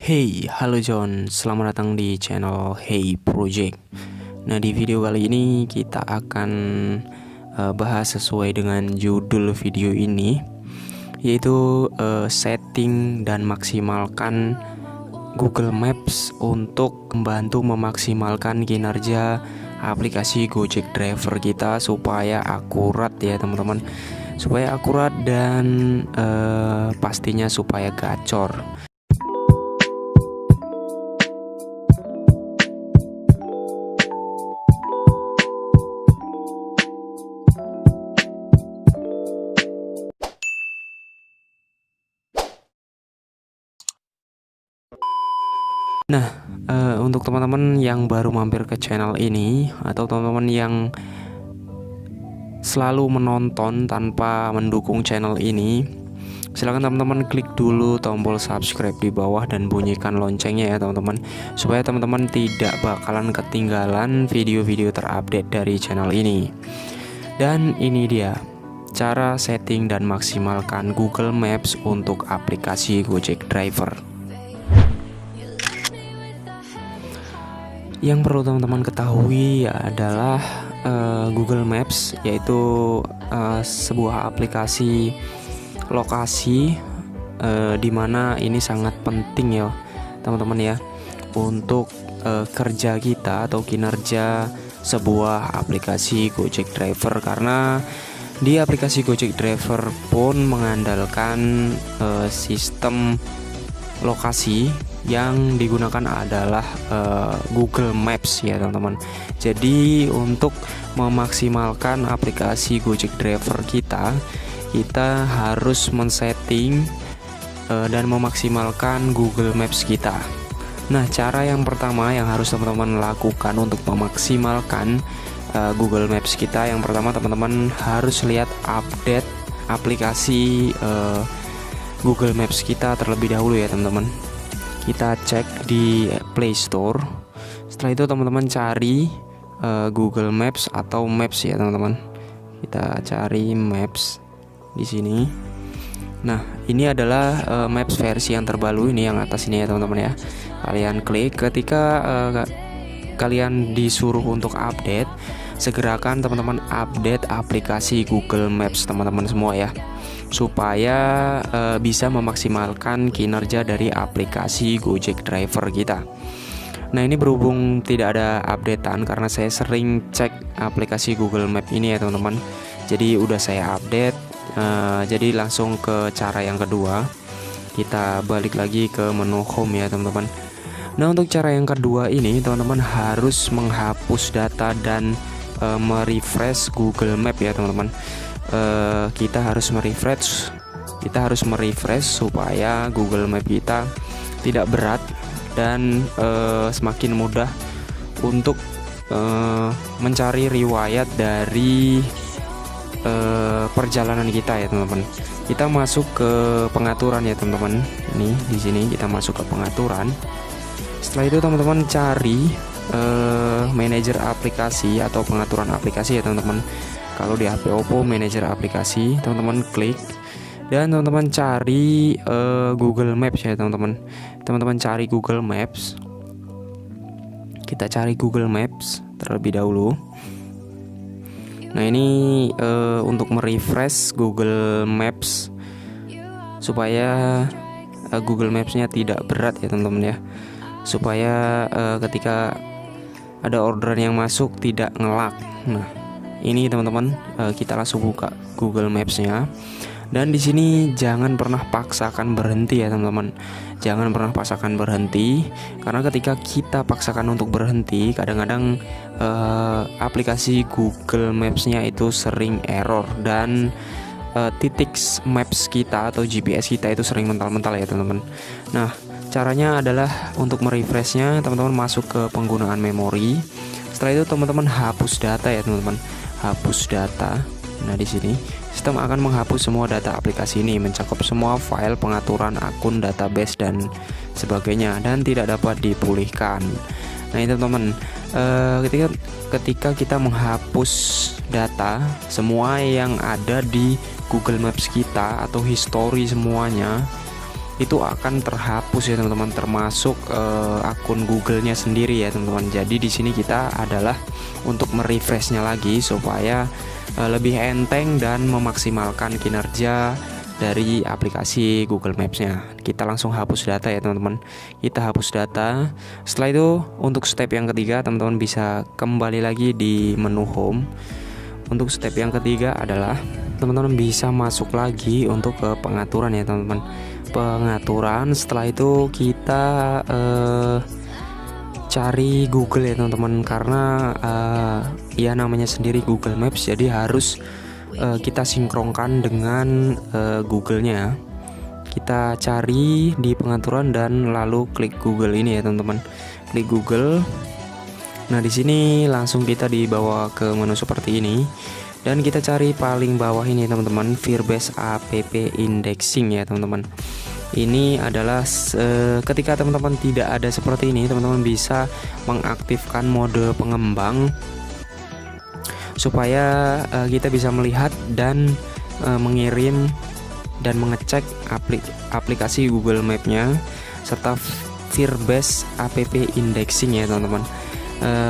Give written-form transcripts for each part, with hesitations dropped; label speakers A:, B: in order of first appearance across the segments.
A: Hey, halo John, selamat datang di channel Hey Project. Nah, di video kali ini kita akan bahas sesuai dengan judul video ini, yaitu setting dan maksimalkan Google Maps untuk membantu memaksimalkan kinerja aplikasi Gojek Driver kita supaya akurat ya teman-teman, supaya akurat dan pastinya supaya gacor. Nah, untuk teman-teman yang baru mampir ke channel ini atau teman-teman yang selalu menonton tanpa mendukung channel ini, silahkan teman-teman klik dulu tombol subscribe di bawah dan bunyikan loncengnya ya teman-teman, supaya teman-teman tidak bakalan ketinggalan video-video terupdate dari channel ini. Dan ini dia cara setting dan maksimalkan Google Maps untuk aplikasi Gojek Driver. Yang perlu teman-teman ketahui adalah Google Maps, yaitu sebuah aplikasi lokasi di mana ini sangat penting ya teman-teman ya untuk kerja kita atau kinerja sebuah aplikasi Gojek Driver, karena di aplikasi Gojek Driver pun mengandalkan sistem lokasi yang digunakan adalah Google Maps ya teman-teman. Jadi untuk memaksimalkan aplikasi Gojek Driver kita harus men-setting dan memaksimalkan Google Maps kita. Nah, cara yang pertama yang harus teman-teman lakukan untuk memaksimalkan Google Maps kita, yang pertama teman-teman harus lihat update aplikasi Google Maps kita terlebih dahulu ya teman-teman. Kita cek di Play Store. Setelah itu teman-teman cari Google Maps atau Maps ya teman-teman. Kita cari Maps di sini. Nah, ini adalah Maps versi yang terbaru, ini yang atas ini ya teman-teman ya. Kalian klik. Ketika kalian disuruh untuk update, segerakan teman-teman update aplikasi Google Maps teman-teman semua ya, supaya bisa memaksimalkan kinerja dari aplikasi Gojek Driver kita. Nah, ini berhubung tidak ada updatean karena saya sering cek aplikasi Google Map ini ya teman-teman. Jadi udah saya update. Jadi langsung ke cara yang kedua. Kita balik lagi ke menu home ya teman-teman. Nah, untuk cara yang kedua ini teman-teman harus menghapus data dan merefresh Google Map ya teman-teman. Kita harus merefresh supaya Google Map kita tidak berat dan semakin mudah untuk mencari riwayat dari perjalanan kita ya teman-teman. Kita masuk ke pengaturan ya teman-teman. Ini di sini kita masuk ke pengaturan. Setelah itu teman-teman cari manajer aplikasi atau pengaturan aplikasi ya teman-teman. Kalau di HP Oppo manajer aplikasi, teman-teman klik dan teman-teman cari Google Maps ya teman-teman. Teman-teman cari Google Maps. Kita cari Google Maps terlebih dahulu. Nah, ini untuk merefresh Google Maps supaya Google Maps-nya tidak berat ya teman-teman ya. Supaya ketika ada orderan yang masuk tidak nge-lag. Nah, ini teman-teman, kita langsung buka Google Maps-nya. Dan di sini jangan pernah paksakan berhenti ya teman-teman. Jangan pernah paksakan berhenti, karena ketika kita paksakan untuk berhenti, kadang-kadang aplikasi Google Maps-nya itu sering error dan titik maps kita atau GPS kita itu sering mental-mental ya teman-teman. Nah, caranya adalah untuk merefreshnya teman-teman masuk ke penggunaan memori. Setelah itu teman-teman hapus data ya teman-teman. Hapus data. Nah, di sini sistem akan menghapus semua data aplikasi ini, mencakup semua file, pengaturan akun, database dan sebagainya, dan tidak dapat dipulihkan. Nah, ini teman-teman, ketika kita menghapus data semua yang ada di Google Maps kita atau history semuanya, itu akan terhapus ya teman-teman, termasuk akun Google-nya sendiri ya teman-teman. Jadi di sini kita adalah untuk merefreshnya lagi supaya lebih enteng dan memaksimalkan kinerja dari aplikasi Google Maps-nya. Kita langsung hapus data ya teman-teman. Kita hapus data. Setelah itu untuk step yang ketiga teman-teman bisa kembali lagi di menu home. Untuk step yang ketiga adalah teman-teman bisa masuk lagi untuk ke pengaturan ya teman-teman. Pengaturan, setelah itu kita cari Google ya teman-teman, karena ya namanya sendiri Google Maps, jadi harus kita sinkronkan dengan Google-nya. Kita cari di pengaturan dan lalu klik Google ini ya teman-teman. Klik Google. Nah, di sini langsung kita dibawa ke menu seperti ini. Dan kita cari paling bawah ini teman-teman, Firebase App Indexing ya teman-teman. Ini adalah ketika teman-teman tidak ada seperti ini, teman-teman bisa mengaktifkan mode pengembang supaya kita bisa melihat dan mengirim dan mengecek aplikasi Google Map-nya serta Firebase App Indexing ya teman-teman.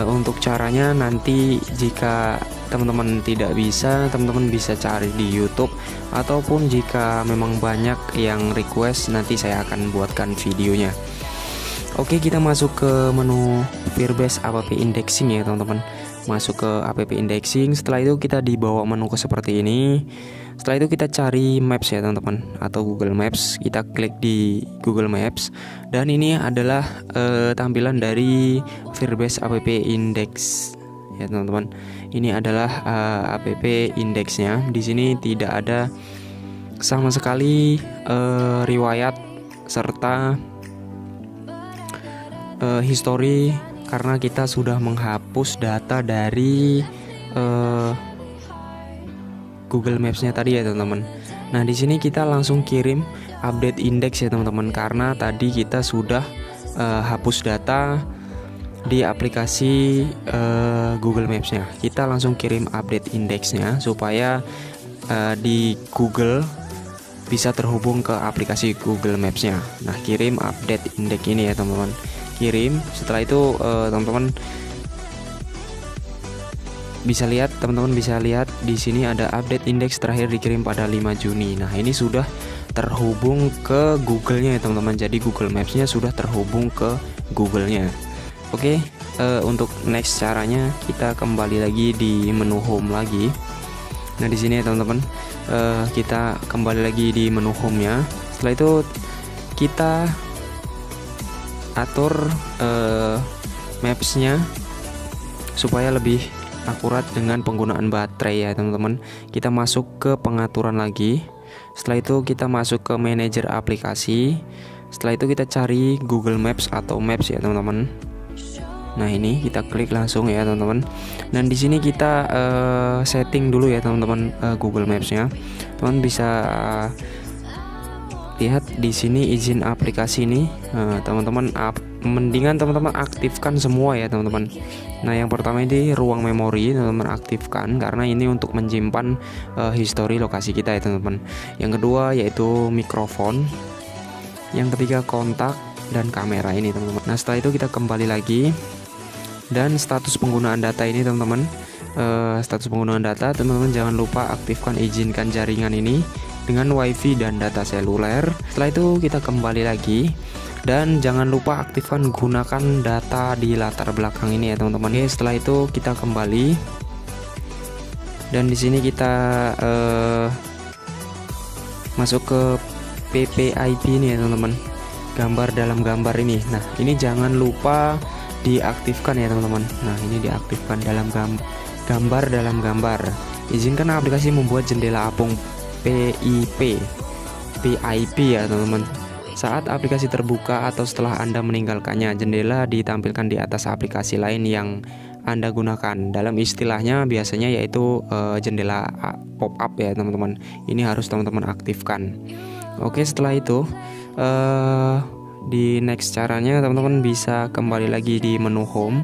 A: Untuk caranya nanti jika teman-teman tidak bisa, teman-teman bisa cari di YouTube, ataupun jika memang banyak yang request nanti saya akan buatkan videonya. Oke, kita masuk ke menu Firebase App Indexing ya teman-teman. Masuk ke App Indexing. Setelah itu kita dibawa menu ke seperti ini. Setelah itu kita cari Maps ya teman-teman, atau Google Maps. Kita klik di Google Maps. Dan ini adalah tampilan dari Firebase App Index ya teman-teman. Ini adalah App Indexnya. Di sini tidak ada sama sekali riwayat serta history, karena kita sudah menghapus data dari Google Maps-nya tadi ya teman-teman. Nah, di sini kita langsung kirim update index ya teman-teman, karena tadi kita sudah hapus data di aplikasi Google Maps-nya. Kita langsung kirim update index-nya supaya di Google bisa terhubung ke aplikasi Google Maps-nya. Nah, kirim update index ini ya teman-teman. Kirim. Setelah itu teman-teman bisa lihat di sini ada update indeks terakhir dikirim pada 5 Juni. Nah, ini sudah terhubung ke Google-nya ya teman-teman. Jadi Google Maps-nya sudah terhubung ke Google-nya. Oke, untuk next caranya kita kembali lagi di menu home lagi. Nah, di sini ya teman-teman, kita kembali lagi di menu home-nya. Setelah itu kita atur maps-nya supaya lebih akurat dengan penggunaan baterai ya teman-teman. Kita masuk ke pengaturan lagi. Setelah itu kita masuk ke manajer aplikasi. Setelah itu kita cari Google Maps atau Maps ya teman-teman. Nah, ini kita klik langsung ya teman-teman. Dan di sini kita setting dulu ya teman-teman Google Maps-nya. Teman bisa lihat di sini izin aplikasi ini. Teman-teman mendingan teman-teman aktifkan semua ya teman-teman. Nah, yang pertama ini ruang memori teman-teman aktifkan, karena ini untuk menyimpan histori lokasi kita ya teman-teman. Yang kedua yaitu mikrofon. Yang ketiga kontak dan kamera ini teman-teman. Nah, setelah itu kita kembali lagi. Dan status penggunaan data ini teman-teman, status penggunaan data teman-teman jangan lupa aktifkan izinkan jaringan ini dengan wifi dan data seluler. Setelah itu kita kembali lagi. Dan jangan lupa aktifkan gunakan data di latar belakang ini ya teman-teman. Oke, setelah itu kita kembali. Dan di sini kita masuk ke PPIP ini ya teman-teman. Gambar dalam gambar ini. Nah, ini jangan lupa diaktifkan ya teman-teman. Nah, ini diaktifkan dalam gambar dalam gambar. Izinkan aplikasi membuat jendela apung PIP ya teman-teman. Saat aplikasi terbuka atau setelah Anda meninggalkannya, jendela ditampilkan di atas aplikasi lain yang Anda gunakan. Dalam istilahnya biasanya yaitu jendela pop-up ya teman-teman. Ini harus teman-teman aktifkan. Oke, setelah itu di next caranya teman-teman bisa kembali lagi di menu home.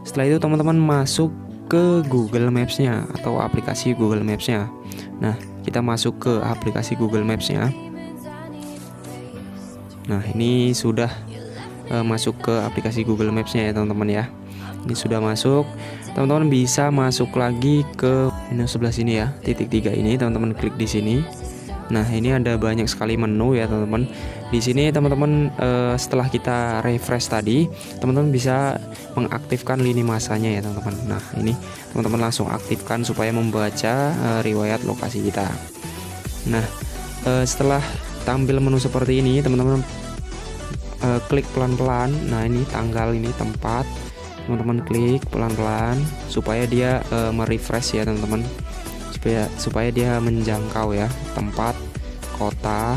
A: Setelah itu teman-teman masuk ke Google Maps-nya atau aplikasi Google Maps-nya. Nah, kita masuk ke aplikasi Google Maps-nya. Nah, ini sudah masuk ke aplikasi Google Maps-nya ya teman-teman ya. Ini sudah masuk. Teman-teman bisa masuk lagi ke menu sebelah sini ya, titik 3 ini, teman-teman klik di sini. Nah, ini ada banyak sekali menu ya teman-teman. Di sini teman-teman setelah kita refresh tadi, teman-teman bisa mengaktifkan lini masanya ya teman-teman. Nah, ini teman-teman langsung aktifkan supaya membaca riwayat lokasi kita. Nah, setelah tampil menu seperti ini, teman-teman klik pelan-pelan. Nah, ini tanggal, ini tempat. Teman-teman klik pelan-pelan supaya dia merefresh ya teman-teman. Supaya dia menjangkau ya tempat, kota,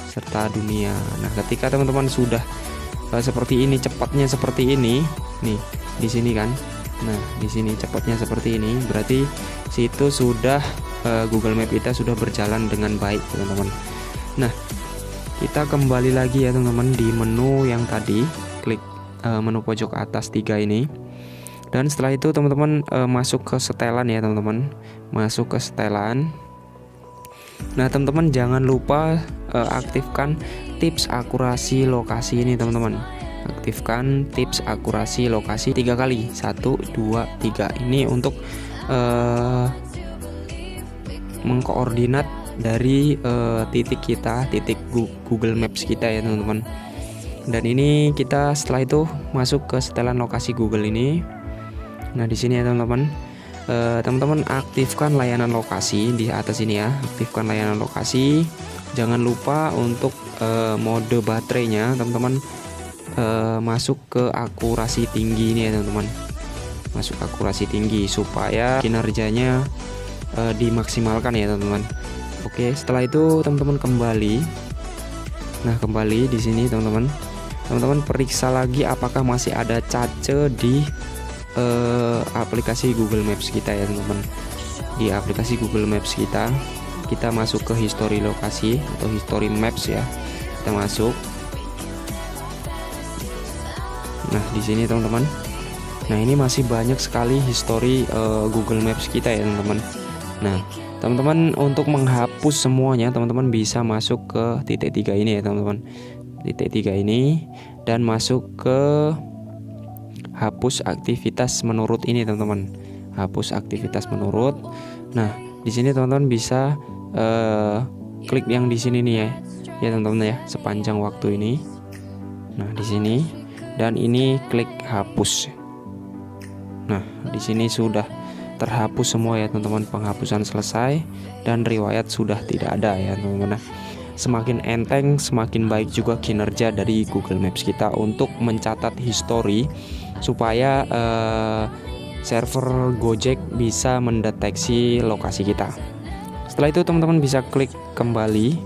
A: serta dunia. Nah, ketika teman-teman sudah seperti ini, cepatnya seperti ini, nih di sini kan. Nah, di sini cepatnya seperti ini, berarti situ sudah Google Map kita sudah berjalan dengan baik, teman-teman. Nah, kita kembali lagi ya teman-teman di menu yang tadi, klik menu pojok atas 3 ini. Dan setelah itu teman-teman masuk ke setelan ya teman-teman, masuk ke setelan. Nah, teman-teman jangan lupa aktifkan tips akurasi lokasi ini teman-teman. Aktifkan tips akurasi lokasi 3 kali, 1, 2, 3. Ini untuk mengkoordinat dari titik kita, titik Google Maps kita ya teman-teman. Dan ini kita setelah itu masuk ke setelan lokasi Google ini. Nah, di sini ya teman-teman, teman-teman aktifkan layanan lokasi di atas ini ya, aktifkan layanan lokasi. Jangan lupa untuk mode baterainya, teman-teman masuk ke akurasi tinggi ini ya teman-teman, masuk akurasi tinggi supaya kinerjanya dimaksimalkan ya teman-teman. Oke, setelah itu teman-teman kembali. Nah, kembali di sini teman-teman, periksa lagi apakah masih ada cache di aplikasi Google Maps kita ya teman-teman. Di aplikasi Google Maps kita masuk ke history lokasi atau history maps ya. Kita masuk. Nah, di sini teman-teman. Nah, ini masih banyak sekali history Google Maps kita ya teman-teman. Nah, teman-teman untuk menghapus semuanya, teman-teman bisa masuk ke titik 3 ini ya teman-teman. Titik 3 ini dan masuk ke hapus aktivitas menurut ini teman-teman. Hapus aktivitas menurut. Nah, di sini teman-teman bisa klik yang di sini nih ya. Ya teman-teman ya, sepanjang waktu ini. Nah, di sini dan ini klik hapus. Nah, di sini sudah terhapus semua ya teman-teman. Penghapusan selesai dan riwayat sudah tidak ada ya teman-teman. Semakin enteng, semakin baik juga kinerja dari Google Maps kita untuk mencatat history supaya server Gojek bisa mendeteksi lokasi kita. Setelah itu teman-teman bisa klik kembali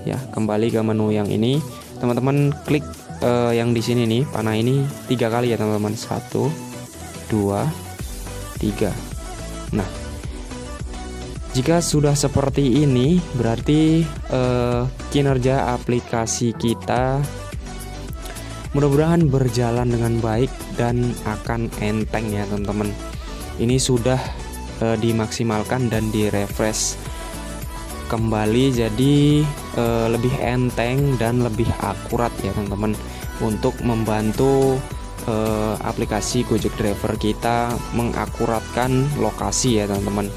A: ya, kembali ke menu yang ini. Teman-teman klik yang di sini nih, panah ini 3 kali ya teman-teman. 1, 2, 3. Nah, jika sudah seperti ini, berarti kinerja aplikasi kita mudah-mudahan berjalan dengan baik dan akan enteng ya teman-teman. Ini sudah dimaksimalkan dan direfresh kembali, jadi lebih enteng dan lebih akurat ya teman-teman, untuk membantu aplikasi Gojek Driver kita mengakuratkan lokasi ya teman-teman.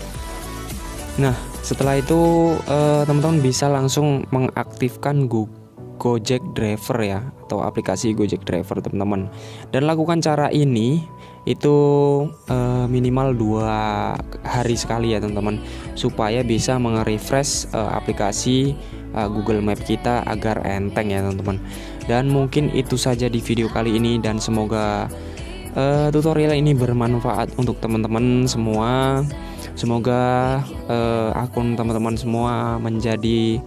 A: Nah, setelah itu teman-teman bisa langsung mengaktifkan Gojek Driver ya, atau aplikasi Gojek Driver teman-teman. Dan lakukan cara ini itu minimal 2 hari sekali ya teman-teman, supaya bisa nge-refresh aplikasi Google Map kita agar enteng ya teman-teman. Dan mungkin itu saja di video kali ini, dan semoga tutorial ini bermanfaat untuk teman-teman semua. Semoga akun teman-teman semua menjadi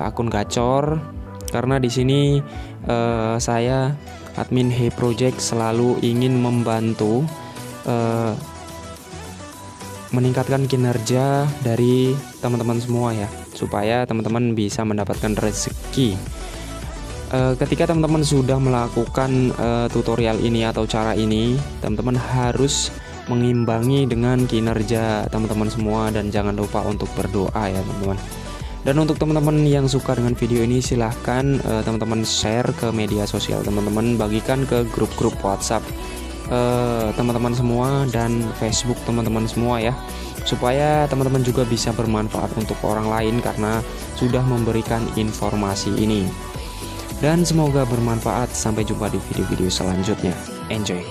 A: akun gacor, karena di sini saya admin Hey Project selalu ingin membantu meningkatkan kinerja dari teman-teman semua ya, supaya teman-teman bisa mendapatkan rezeki. Ketika teman-teman sudah melakukan tutorial ini atau cara ini, teman-teman harus mengimbangi dengan kinerja teman-teman semua, dan jangan lupa untuk berdoa ya teman-teman. Dan untuk teman-teman yang suka dengan video ini, silahkan teman-teman share ke media sosial teman-teman, bagikan ke grup-grup WhatsApp teman-teman semua dan Facebook teman-teman semua ya, supaya teman-teman juga bisa bermanfaat untuk orang lain karena sudah memberikan informasi ini. Dan semoga bermanfaat. Sampai jumpa di video-video selanjutnya. Enjoy.